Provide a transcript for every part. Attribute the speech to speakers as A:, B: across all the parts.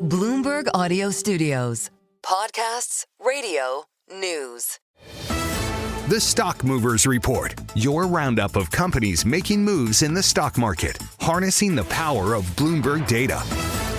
A: Bloomberg Audio Studios. Podcasts, radio, news.
B: The Stock Movers Report, your roundup of companies making moves in the stock market, harnessing the power of Bloomberg data.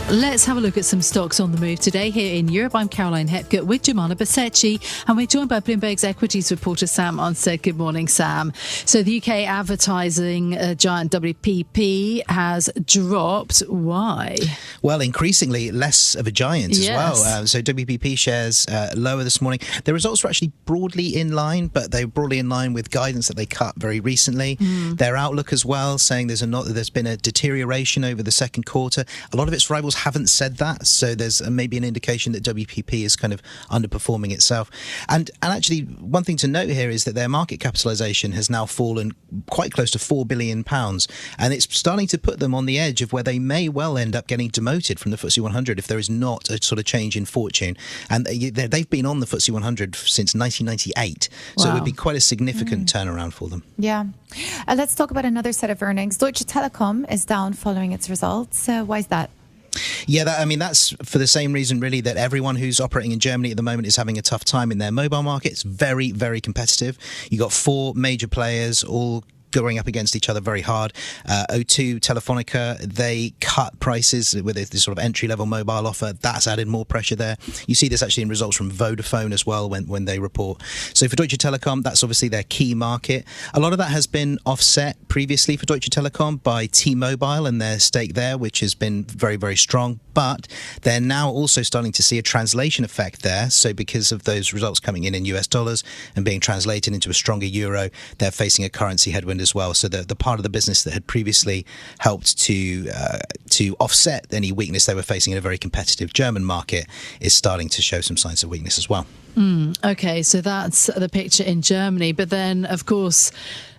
C: Let's have a look at some stocks on the move today. Here in Europe, I'm Caroline Hepgood with Jemana Basecci, and we're joined by Bloomberg's equities reporter Sam Onsted. Good morning, Sam. So the UK advertising giant WPP has dropped. Why?
D: Well, increasingly less of a giant as well. So WPP shares lower this morning. Their results were actually broadly in line, but they were broadly in line with guidance that they cut very recently. Their outlook as well, saying there's been a deterioration over the second quarter. A lot of its rivals haven't said that, so there's maybe an indication that WPP is kind of underperforming itself. And actually, one thing to note here is that their market capitalisation has now fallen quite close to £4 billion, and it's starting to put them on the edge of where they may well end up getting demoted from the FTSE 100 if there is not a sort of change in fortune. And they've been on the FTSE 100 since 1998, so it would be quite a significant turnaround for them.
E: Yeah. Let's talk about another set of earnings. Deutsche Telekom is down following its results. Why is that?
D: Yeah, that's for the same reason, really, that everyone who's operating in Germany at the moment is having a tough time in their mobile market. It's very, very competitive. You've got four major players all going up against each other very hard. O2, Telefonica, they cut prices with this sort of entry-level mobile offer. That's added more pressure there. You see this actually in results from Vodafone as well when they report. So for Deutsche Telekom, that's obviously their key market. A lot of that has been offset previously for Deutsche Telekom by T-Mobile and their stake there, which has been very, very strong. But they're now also starting to see a translation effect there. So because of those results coming in US dollars and being translated into a stronger euro, they're facing a currency headwind as well. So the part of the business that had previously helped to offset any weakness they were facing in a very competitive German market is starting to show some signs of weakness as well.
C: Okay, so that's the picture in Germany. But then, of course,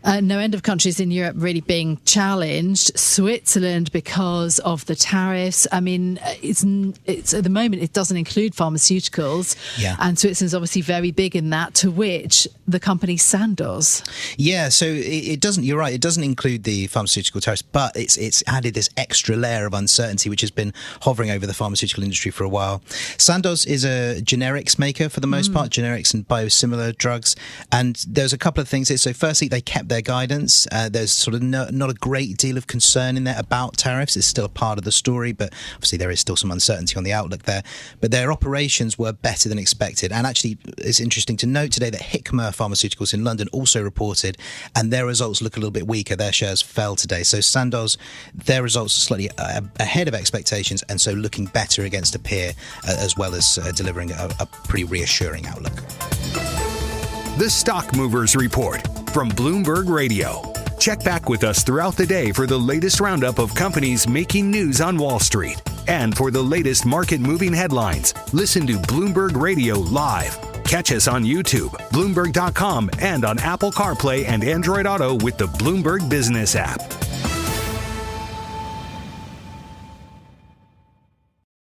C: no end of countries in Europe really being challenged. Switzerland, because of the tariffs. I mean, it's at the moment, it doesn't include pharmaceuticals. Yeah. And Switzerland's obviously very big in that, to which the company Sandos.
D: Yeah, so it doesn't, you're right, it doesn't include the pharmaceutical tariffs, but it's added this extra layer of uncertainty, which has been hovering over the pharmaceutical industry for a while. Sandos is a generics maker for the most part, generics and biosimilar drugs. And there's a couple of things here. So firstly, they kept their guidance. There's sort of not a great deal of concern in there about tariffs. It's still a part of the story, but obviously there is still some uncertainty on the outlook there. But their operations were better than expected. And actually, it's interesting to note today that Hikma Pharmaceuticals in London also reported, and their results look a little bit weaker. Their shares fell today. So Sandoz, their results are slightly ahead of expectations, and so looking better against a peer, as well as delivering a pretty reassuring outlook.
B: The Stock Movers Report from Bloomberg Radio. Check back with us throughout the day for the latest roundup of companies making news on Wall Street. And for the latest market-moving headlines, listen to Bloomberg Radio live. Catch us on YouTube, Bloomberg.com, and on Apple CarPlay and Android Auto with the Bloomberg Business app.